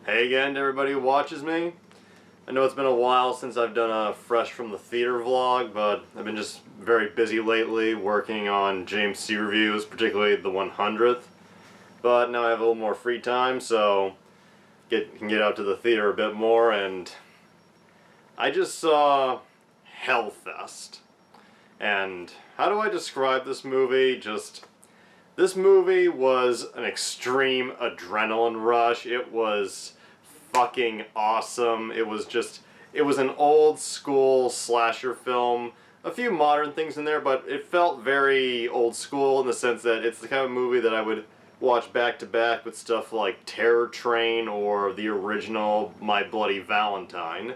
Hey again to everybody who watches me. I know it's been a while since I've done a fresh from the theater vlog, but I've been just very busy lately working on James C. reviews, particularly the 100th. But now I have a little more free time, so can get out to the theater a bit more, and I just saw Hellfest. And how do I describe this movie? This movie was an extreme adrenaline rush. It was fucking awesome. It was an old school slasher film. A few modern things in there, but it felt very old school in the sense that it's the kind of movie that I would watch back to back with stuff like Terror Train or the original My Bloody Valentine.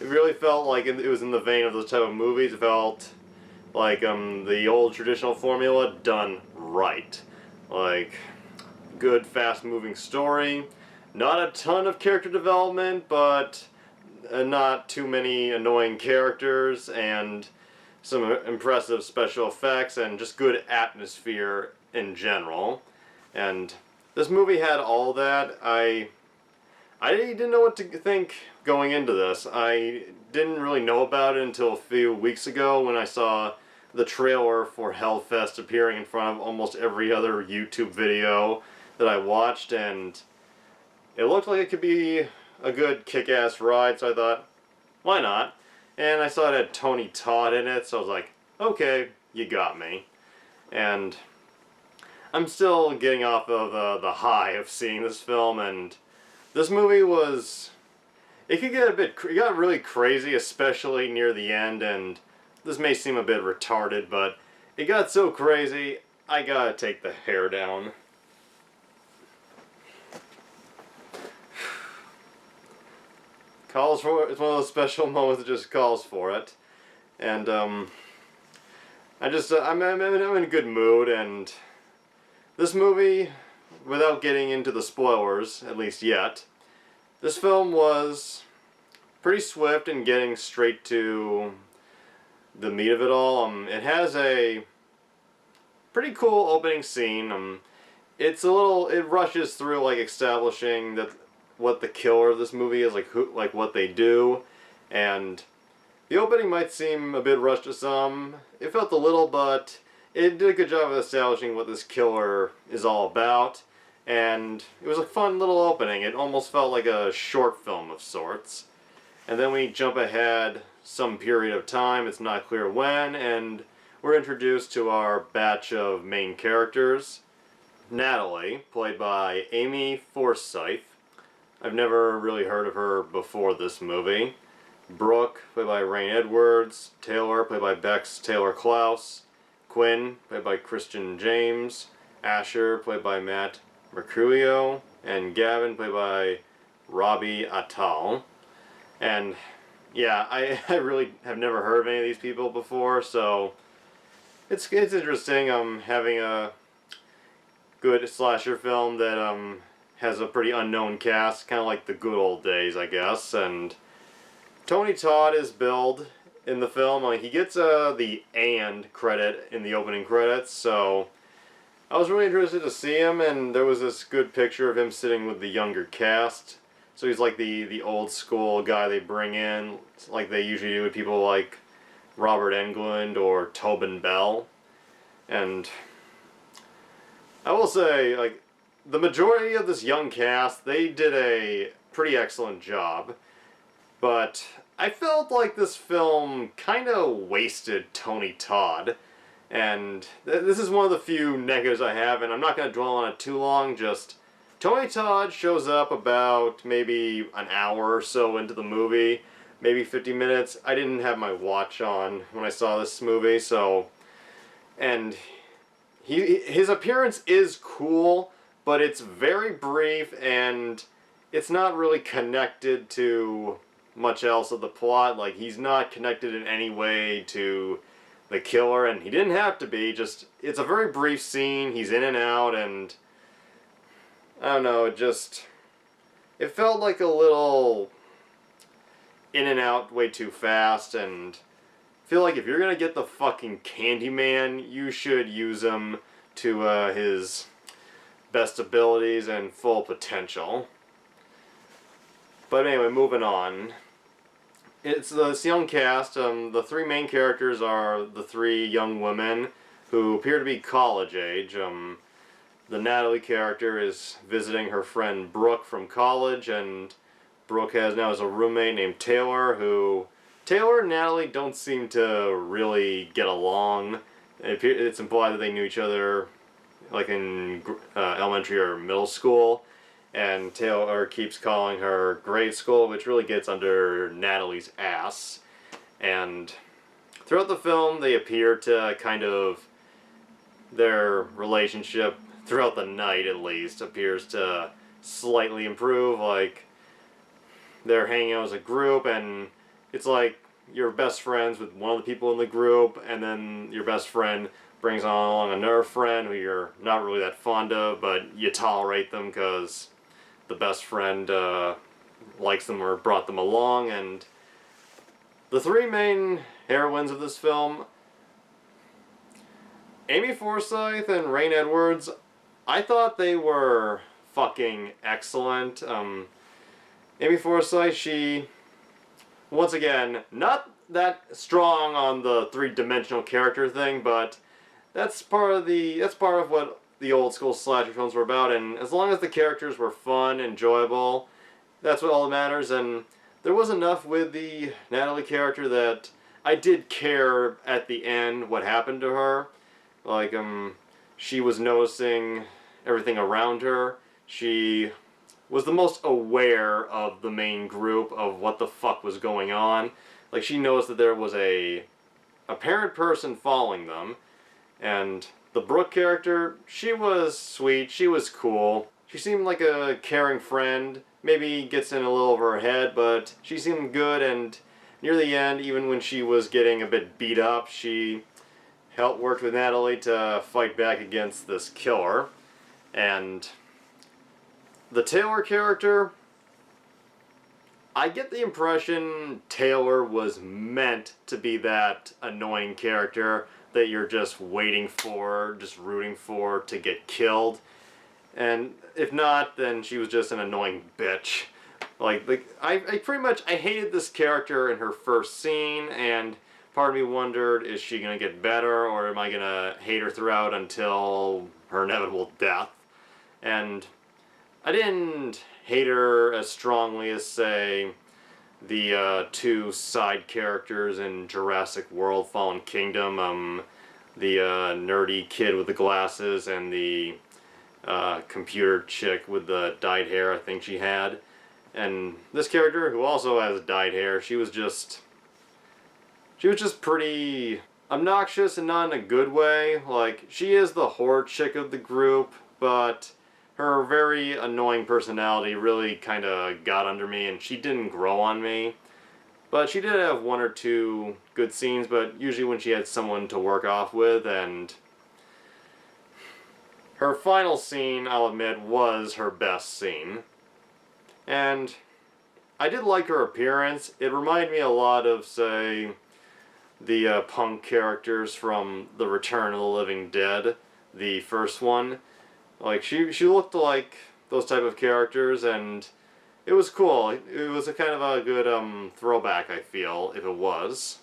It really felt like it was in the vein of those type of movies. It felt like the old traditional formula done right. Like, good fast-moving story, not a ton of character development, but not too many annoying characters, and some impressive special effects, and just good atmosphere in general. And this movie had all that. I didn't know what to think going into this. I didn't really know about it until a few weeks ago when I saw the trailer for Hellfest appearing in front of almost every other YouTube video that I watched, and it looked like it could be a good kick-ass ride, so I thought, why not? And I saw it had Tony Todd in it, so I was like, okay, you got me. And I'm still getting off of the high of seeing this film, and this movie was... It got really crazy, especially near the end, and this may seem a bit retarded, but it got so crazy, I gotta take the hair down. Calls for it. It's one of those special moments that just calls for it. And, I'm in a good mood, and this movie, without getting into the spoilers, at least yet, this film was pretty swift in getting straight to the meat of it all. It has a pretty cool opening scene. It rushes through like establishing that what the killer of this movie is, like what they do, and the opening might seem a bit rushed to some. It felt a little, but it did a good job of establishing what this killer is all about, and it was a fun little opening. It almost felt like a short film of sorts. And then we jump ahead some period of time, it's not clear when, and we're introduced to our batch of main characters. Natalie, played by Amy Forsyth. I've never really heard of her before this movie. Brooke, played by Rain Edwards. Taylor, played by Bex Taylor Klaus. Quinn, played by Christian James. Asher, played by Matt Mercurio. And Gavin, played by Robbie Attal. And yeah, I really have never heard of any of these people before, so it's interesting having a good slasher film that has a pretty unknown cast, kind of like the good old days, I guess. And Tony Todd is billed in the film. He gets the "and" credit in the opening credits, so I was really interested to see him, and there was this good picture of him sitting with the younger cast. So he's like the old school guy they bring in, like they usually do with people like Robert Englund or Tobin Bell. And I will say, like, the majority of this young cast, they did a pretty excellent job. But I felt like this film kind of wasted Tony Todd. And this is one of the few negatives I have, and I'm not going to dwell on it too long, just... Tony Todd shows up about maybe an hour or so into the movie, maybe 50 minutes. I didn't have my watch on when I saw this movie, so... And his appearance is cool, but it's very brief, and it's not really connected to much else of the plot. Like, he's not connected in any way to the killer, and he didn't have to be. Just, it's a very brief scene, he's in and out, and I don't know, it felt like a little in and out way too fast, and I feel like if you're gonna get the fucking Candyman, you should use him to his best abilities and full potential. But anyway, moving on. It's this young cast. The three main characters are the three young women who appear to be college age. The Natalie character is visiting her friend Brooke from college, and Brooke has a roommate named Taylor, who Taylor and Natalie don't seem to really get along. It's implied that they knew each other like in elementary or middle school, and Taylor keeps calling her grade school, which really gets under Natalie's ass. And throughout the film, they appear to their relationship, throughout the night at least, appears to slightly improve. Like, they're hanging out as a group, and it's like you're best friends with one of the people in the group, and then your best friend brings along another friend who you're not really that fond of, but you tolerate them because the best friend likes them or brought them along. And the three main heroines of this film, Amy Forsyth and Rain Edwards, I thought they were fucking excellent. Amy Forsyth, she, once again, not that strong on the three-dimensional character thing, but that's part of what the old school slasher films were about. And as long as the characters were fun, enjoyable, that's what all that matters. And there was enough with the Natalie character that I did care at the end what happened to her. Like, she was noticing everything around her. She was the most aware of the main group, of what the fuck was going on. Like, she noticed that there was a apparent person following them. And the Brooke character, she was sweet, she was cool. She seemed like a caring friend. Maybe gets in a little over her head, but she seemed good. And near the end, even when she was getting a bit beat up, she worked with Natalie to fight back against this killer. And the Taylor character, I get the impression Taylor was meant to be that annoying character that you're just waiting for, just rooting for to get killed. And if not, then she was just an annoying bitch. I pretty much, I hated this character in her first scene, and part of me wondered, is she gonna get better, or am I gonna hate her throughout until her inevitable death? And I didn't hate her as strongly as, say, the two side characters in Jurassic World Fallen Kingdom, the nerdy kid with the glasses and the computer chick with the dyed hair I think she had. And this character, who also has dyed hair, she was just pretty obnoxious, and not in a good way. Like, she is the horror chick of the group, but her very annoying personality really kind of got under me, and she didn't grow on me. But she did have one or two good scenes, but usually when she had someone to work off with. And her final scene, I'll admit, was her best scene. And I did like her appearance. It reminded me a lot of, say, the punk characters from The Return of the Living Dead, the first one. Like, she looked like those type of characters, and it was cool. It was a kind of a good throwback, I feel, if it was.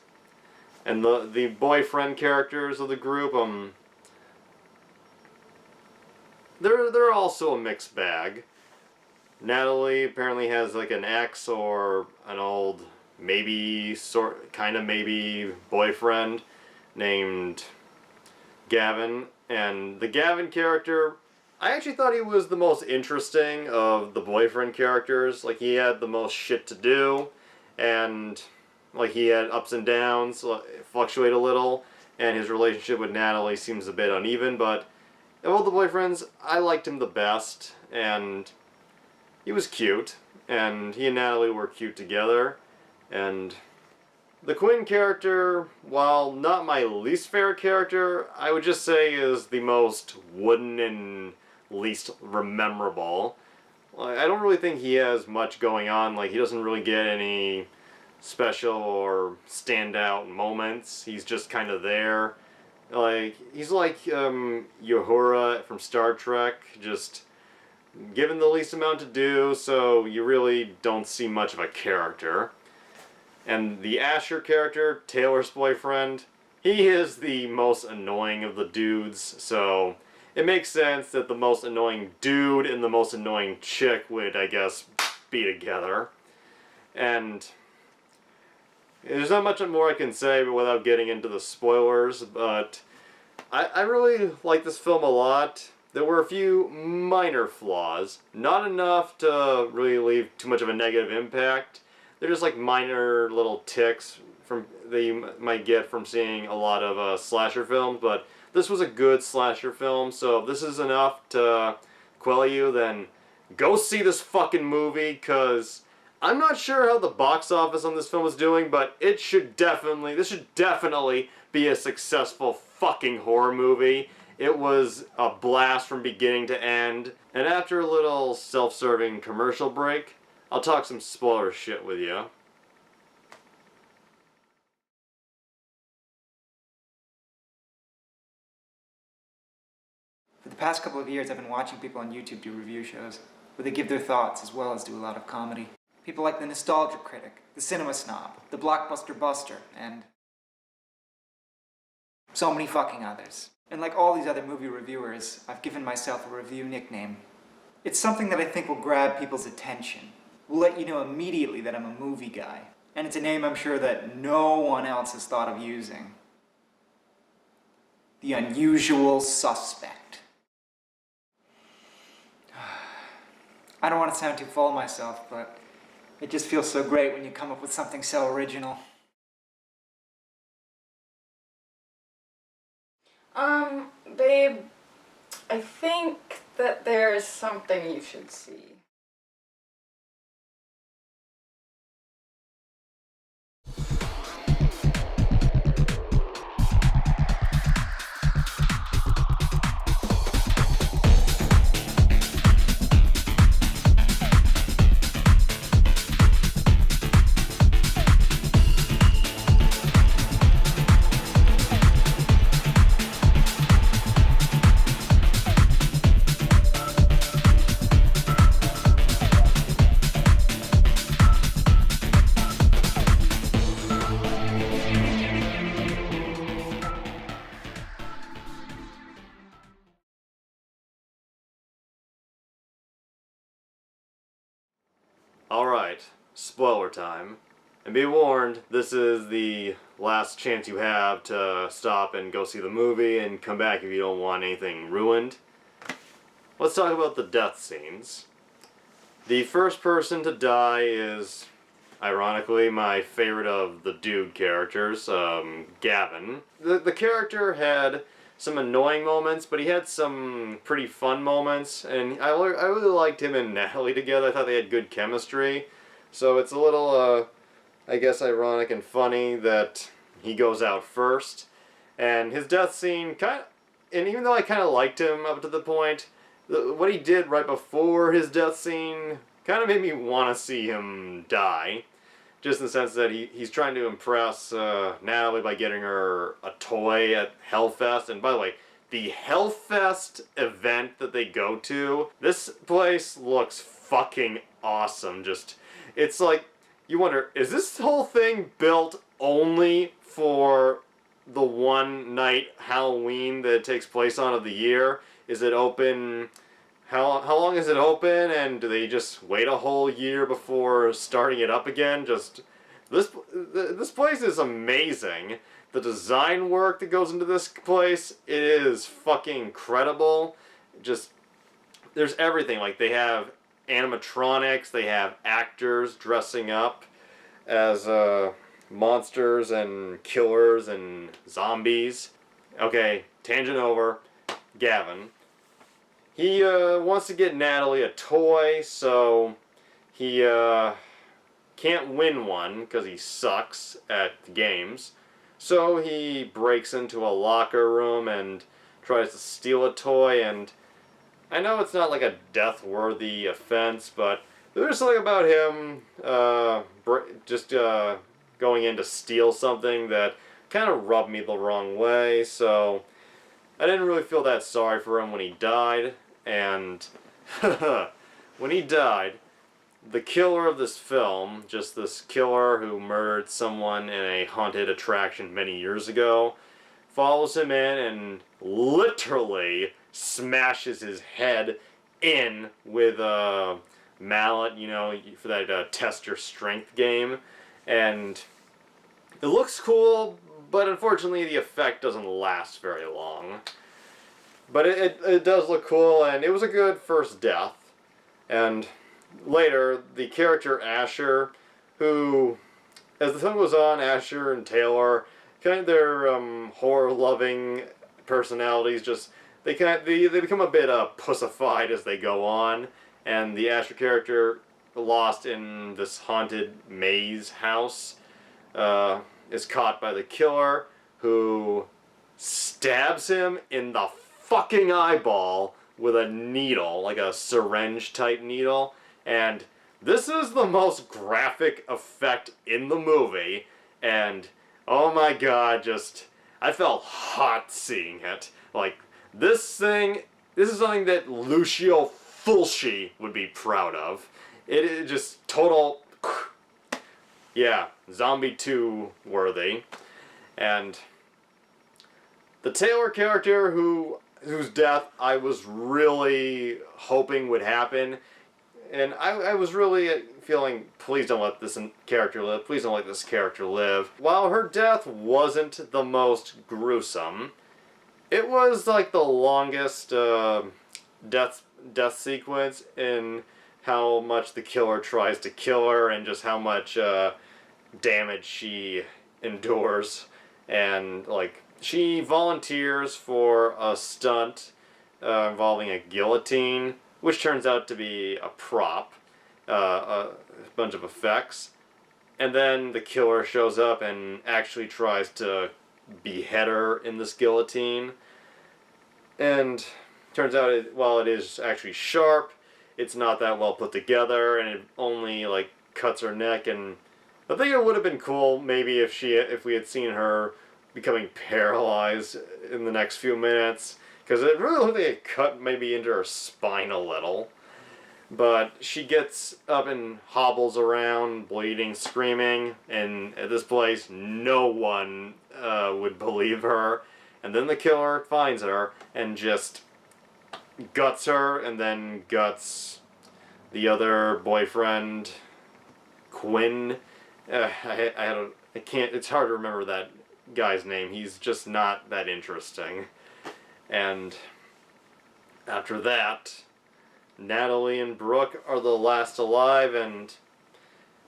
And the boyfriend characters of the group, they're also a mixed bag. Natalie apparently has like an ex or an old maybe boyfriend named Gavin, and the Gavin character, I actually thought he was the most interesting of the boyfriend characters. Like, he had the most shit to do, and like, he had ups and downs, fluctuate a little, and his relationship with Natalie seems a bit uneven, but of all the boyfriends, I liked him the best, and he was cute, and he and Natalie were cute together. And the Quinn character, while not my least favorite character, I would just say is the most wooden and least rememberable. Like, I don't really think he has much going on. Like, he doesn't really get any special or standout moments. He's just kind of there. Like, he's like Uhura from Star Trek, just given the least amount to do, so you really don't see much of a character. And the Asher character, Taylor's boyfriend, he is the most annoying of the dudes, so it makes sense that the most annoying dude and the most annoying chick would, I guess, be together. And there's not much more I can say without getting into the spoilers, but I really like this film a lot. There were a few minor flaws, not enough to really leave too much of a negative impact. They're just like minor little ticks that you might get from seeing a lot of slasher films, but this was a good slasher film, so if this is enough to quell you, then go see this fucking movie, because I'm not sure how the box office on this film is doing, but this should definitely be a successful fucking horror movie. It was a blast from beginning to end, and after a little self-serving commercial break, I'll talk some spoiler shit with you. For the past couple of years, I've been watching people on YouTube do review shows, where they give their thoughts as well as do a lot of comedy. People like the Nostalgia Critic, the Cinema Snob, the Blockbuster Buster, and so many fucking others. And like all these other movie reviewers, I've given myself a review nickname. It's something that I think will grab people's attention. Will let you know immediately that I'm a movie guy. And it's a name I'm sure that no one else has thought of using. The Unusual Suspect. I don't want to sound too full of myself, but it just feels so great when you come up with something so original. Babe, I think that there's something you should see. Alright, spoiler time. And be warned, this is the last chance you have to stop and go see the movie and come back if you don't want anything ruined. Let's talk about the death scenes. The first person to die is, ironically, my favorite of the dude characters, Gavin. The character had some annoying moments, but he had some pretty fun moments, and I really liked him and Natalie together. I thought they had good chemistry, so it's a little, I guess, ironic and funny that he goes out first, and his death scene and even though I kind of liked him up to the point, what he did right before his death scene kind of made me want to see him die. Just in the sense that he's trying to impress Natalie by getting her a toy at Hellfest. And by the way, the Hellfest event that they go to, this place looks fucking awesome. It's like, you wonder, is this whole thing built only for the one night Halloween that it takes place on of the year? Is it open... How long is it open, and do they just wait a whole year before starting it up again? This place is amazing. The design work that goes into this place, it is fucking incredible. There's everything. Like, they have animatronics, they have actors dressing up as monsters and killers and zombies. Okay, tangent over. Gavin. He wants to get Natalie a toy, so he can't win one because he sucks at games. So he breaks into a locker room and tries to steal a toy, and I know it's not like a death-worthy offense, but there's something about him going in to steal something that kind of rubbed me the wrong way, so I didn't really feel that sorry for him when he died, and when he died, the killer of this film, just this killer who murdered someone in a haunted attraction many years ago, follows him in and literally smashes his head in with a mallet, you know, for that test your strength game. And it looks cool, but unfortunately the effect doesn't last very long. But it does look cool, and it was a good first death. And later, the character Asher, who, as the film goes on, Asher and Taylor, kind of their horror-loving personalities, just they become a bit pussified as they go on, and the Asher character, lost in this haunted maze house, is caught by the killer, who stabs him in the fucking eyeball with a needle, like a syringe type needle. And this is the most graphic effect in the movie, and oh my god, I felt hot seeing it. Like, this is something that Lucio Fulci would be proud of. It is just total, yeah, Zombie 2 worthy. And the Taylor character, whose death I was really hoping would happen, and I was really feeling, please don't let this character live, please don't let this character live. While her death wasn't the most gruesome, it was like the longest death sequence in how much the killer tries to kill her and just how much damage she endures. And like, she volunteers for a stunt involving a guillotine, which turns out to be a prop, a bunch of effects. And then the killer shows up and actually tries to behead her in this guillotine. And turns out, while it is actually sharp, it's not that well put together, and it only like cuts her neck. And I think it would have been cool maybe if we had seen her becoming paralyzed in the next few minutes, because it really looked like it cut maybe into her spine a little. But she gets up and hobbles around, bleeding, screaming, and at this place, no one would believe her. And then the killer finds her and just guts her, and then guts the other boyfriend, Quinn. I can't. It's hard to remember that guy's name. He's just not that interesting. And after that, Natalie and Brooke are the last alive. And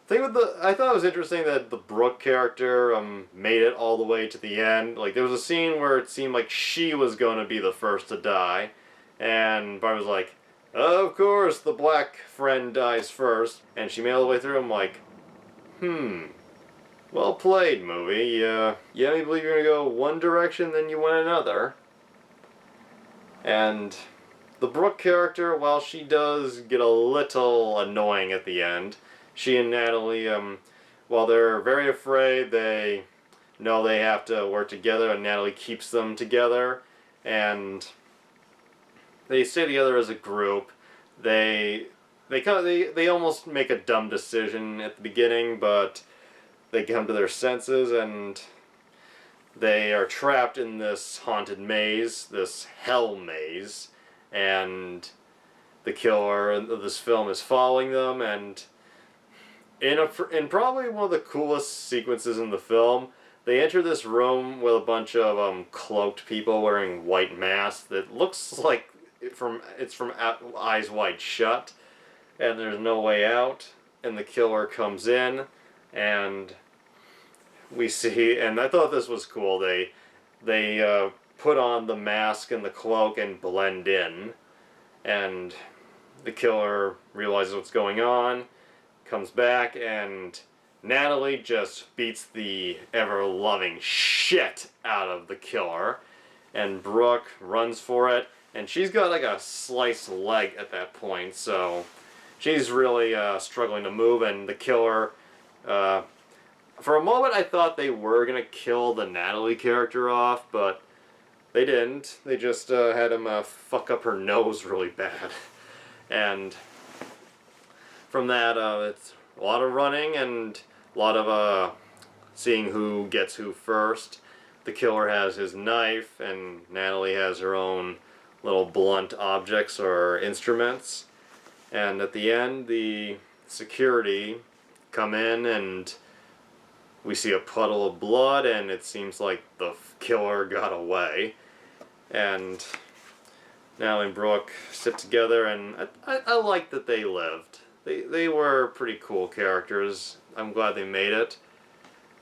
I thought it was interesting that the Brooke character made it all the way to the end. Like, there was a scene where it seemed like she was going to be the first to die, and Barb was like, "Of course, the black friend dies first," and she made it all the way through. I'm like, well played, movie. You made me believe you're going to go one direction, then you went another. And the Brooke character, while she does get a little annoying at the end, she and Natalie, while they're very afraid, they know they have to work together, and Natalie keeps them together, and they stay together as a group. They almost make a dumb decision at the beginning, but they come to their senses, and they are trapped in this haunted maze, this hell maze, and the killer of this film is following them. And in probably one of the coolest sequences in the film, they enter this room with a bunch of cloaked people wearing white masks that looks like it's from Eyes Wide Shut, and there's no way out. And the killer comes in, and we see, and I thought this was cool. They put on the mask and the cloak and blend in, and the killer realizes what's going on, comes back, and Natalie just beats the ever-loving shit out of the killer, and Brooke runs for it, and she's got like a sliced leg at that point, so she's really struggling to move. And the killer, for a moment I thought they were going to kill the Natalie character off, but they didn't. They just had him fuck up her nose really bad. And from that, it's a lot of running and a lot of seeing who gets who first. The killer has his knife, and Natalie has her own little blunt objects or instruments. And at the end, the security come in, and we see a puddle of blood, and it seems like the killer got away. And Natalie and Brooke sit together, and I like that they lived. They were pretty cool characters. I'm glad they made it.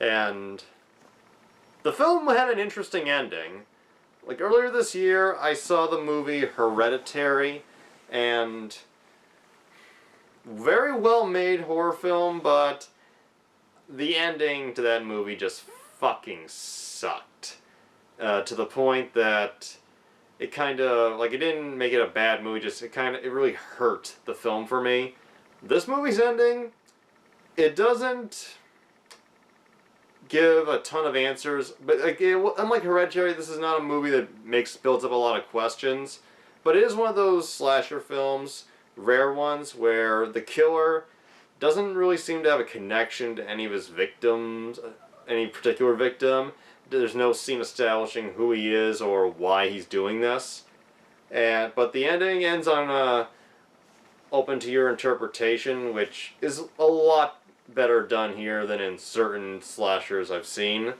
And the film had an interesting ending. Like earlier this year, I saw the movie Hereditary, and very well made horror film, but the ending to that movie just fucking sucked. To the point that it kind of, like, it didn't make it a bad movie, just it really hurt the film for me. This movie's ending, it doesn't give a ton of answers, but like, unlike Hereditary, this is not a movie that builds up a lot of questions, but it is one of those slasher films, rare ones, where the killer doesn't really seem to have a connection to any of his victims, any particular victim. There's no scene establishing who he is or why he's doing this. But the ending ends on open to your interpretation, which is a lot better done here than in certain slashers I've seen.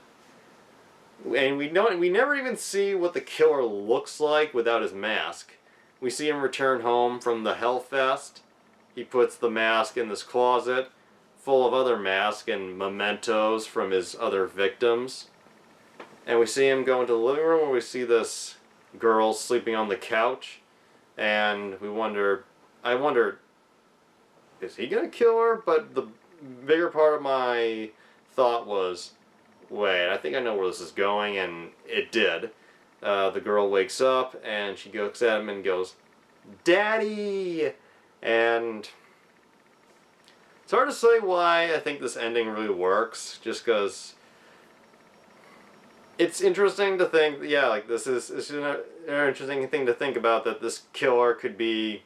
And we never even see what the killer looks like without his mask. We see him return home from the Hellfest. He puts the mask in this closet full of other masks and mementos from his other victims. And we see him go into the living room where we see this girl sleeping on the couch. And I wonder, is he gonna kill her? But the bigger part of my thought was, wait, I think I know where this is going, and it did. The girl wakes up, and she looks at him and goes, "Daddy!" And it's hard to say why I think this ending really works, just because it's interesting to think, yeah, like it's an interesting thing to think about, that this killer could be,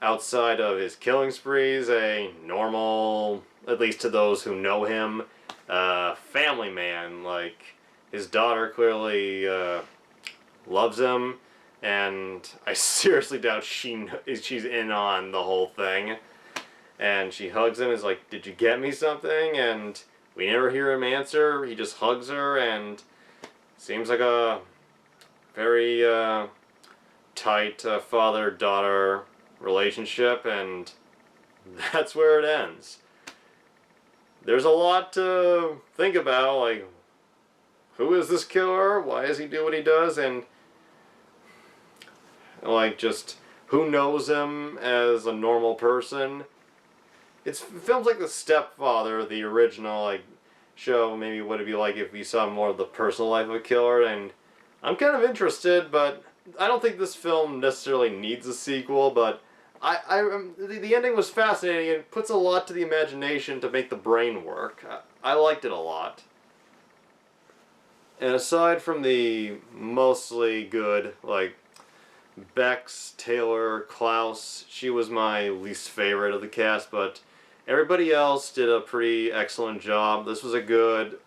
outside of his killing sprees, a normal, at least to those who know him, family man. Like, his daughter clearly loves him, and I seriously doubt she's in on the whole thing. And she hugs him, is like, "Did you get me something?" And we never hear him answer. He just hugs her, and seems like a very tight father-daughter relationship, and that's where it ends. There's a lot to think about, like, who is this killer? Why does he do what he does? And, like, just who knows him as a normal person? It's films like The Stepfather, the original, like, show maybe what it'd be like if we saw more of the personal life of a killer, and I'm kind of interested, but I don't think this film necessarily needs a sequel, but the ending was fascinating, and it puts a lot to the imagination to make the brain work. I liked it a lot. And aside from the mostly good, like, Bex, Taylor, Klaus, she was my least favorite of the cast, but everybody else did a pretty excellent job. This was a good,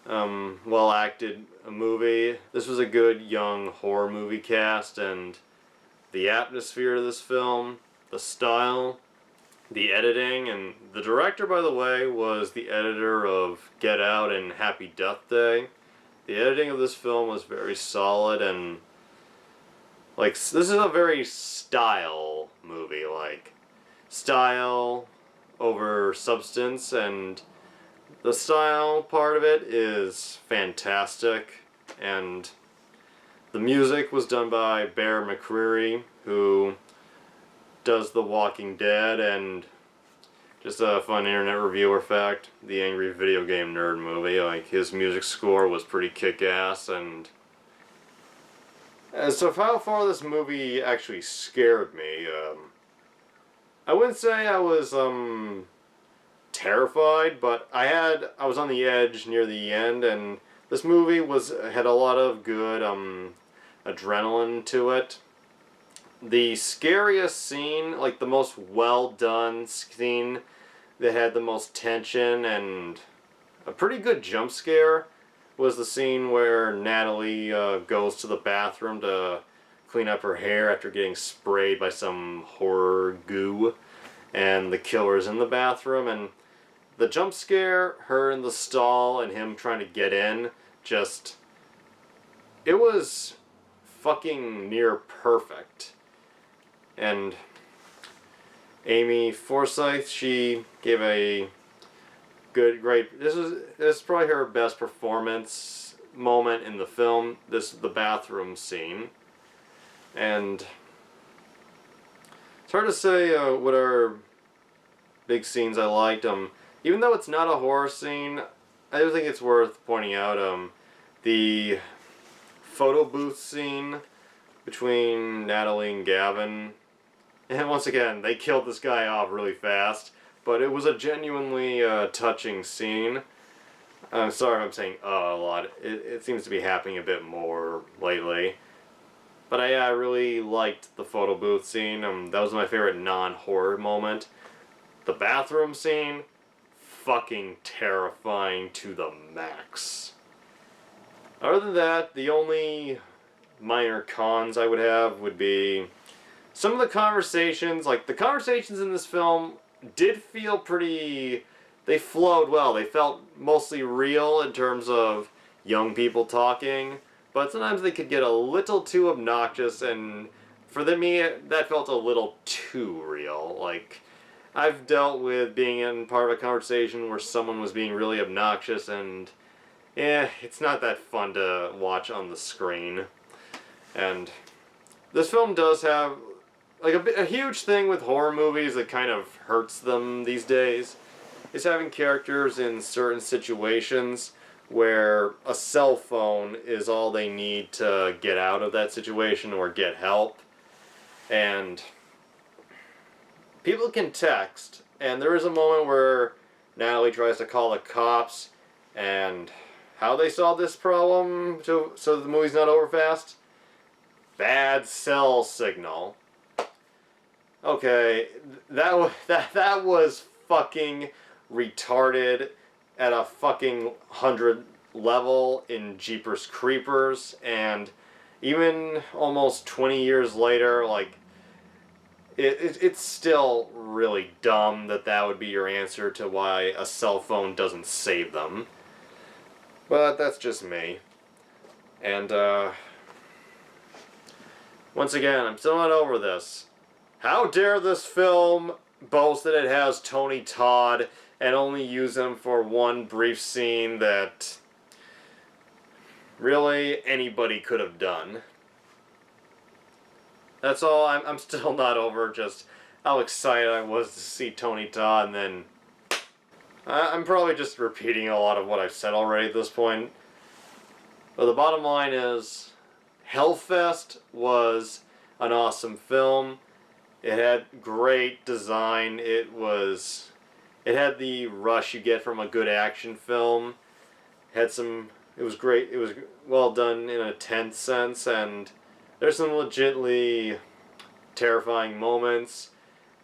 well-acted movie. This was a good young horror movie cast, and the atmosphere of this film, the style, the editing, and the director, by the way, was the editor of Get Out and Happy Death Day. The editing of this film was very solid, and like, this is a very style movie, like, style over substance, and the style part of it is fantastic, and the music was done by Bear McCreary, who does The Walking Dead, and just a fun internet reviewer fact, the Angry Video Game Nerd movie, like, his music score was pretty kick-ass. And as to how far this movie actually scared me, I wouldn't say I was terrified, but I was on the edge near the end, and this movie had a lot of good adrenaline to it. the scariest scene, like the most well done scene that had the most tension and a pretty good jump scare, was the scene where Natalie goes to the bathroom to clean up her hair after getting sprayed by some horror goo, and the killer's in the bathroom, and the jump scare, her in the stall and him trying to get in, just, it was fucking near perfect. And Amy Forsyth, she gave a great, this is probably her best performance moment in the film, the bathroom scene. And it's hard to say what are big scenes I liked. Even though it's not a horror scene, I do think it's worth pointing out the photo booth scene between Natalie and Gavin. And once again, they killed this guy off really fast, but it was a genuinely touching scene. I'm sorry if I'm saying a lot. It seems to be happening a bit more lately. But I really liked the photo booth scene. That was my favorite non-horror moment. The bathroom scene, fucking terrifying to the max. Other than that, the only minor cons I would have would be some of the conversations. Like, the conversations in this film did feel pretty, they flowed well. They felt mostly real in terms of young people talking, but sometimes they could get a little too obnoxious, and for me, that felt a little too real. Like, I've dealt with being in part of a conversation where someone was being really obnoxious, and it's not that fun to watch on the screen. And this film does have, like, a huge thing with horror movies that kind of hurts them these days is having characters in certain situations where a cell phone is all they need to get out of that situation or get help. And people can text, and there is a moment where Natalie tries to call the cops, and how they solve this problem so the movie's not over fast? Bad cell signal. Okay, that was fucking retarded at a fucking 100 level in Jeepers Creepers, and even almost 20 years later, like, it's still really dumb that would be your answer to why a cell phone doesn't save them. But that's just me. And once again, I'm still not over this. How dare this film boast that it has Tony Todd and only use him for one brief scene that really anybody could have done. That's all. I'm still not over just how excited I was to see Tony Todd, and then I'm probably just repeating a lot of what I've said already at this point. But the bottom line is, Hellfest was an awesome film. It had great design. It had the rush you get from a good action film. It was great. It was well done in a tense sense, and there's some legitimately terrifying moments.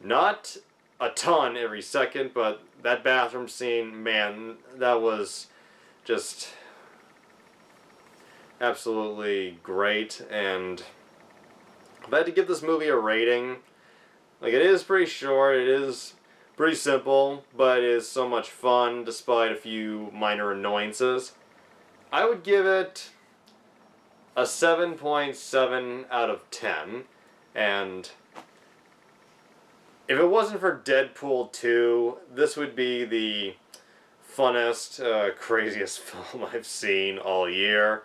Not a ton every second, but that bathroom scene, man, that was just absolutely great. And if I had to give this movie a rating, like, it is pretty short, it is pretty simple, but it is so much fun despite a few minor annoyances. I would give it a 7.7 out of 10, and if it wasn't for Deadpool 2, this would be the funnest, craziest film I've seen all year.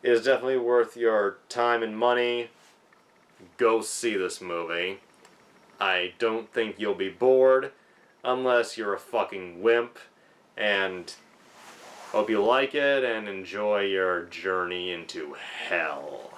It is definitely worth your time and money. Go see this movie. I don't think you'll be bored unless you're a fucking wimp, and hope you like it and enjoy your journey into hell.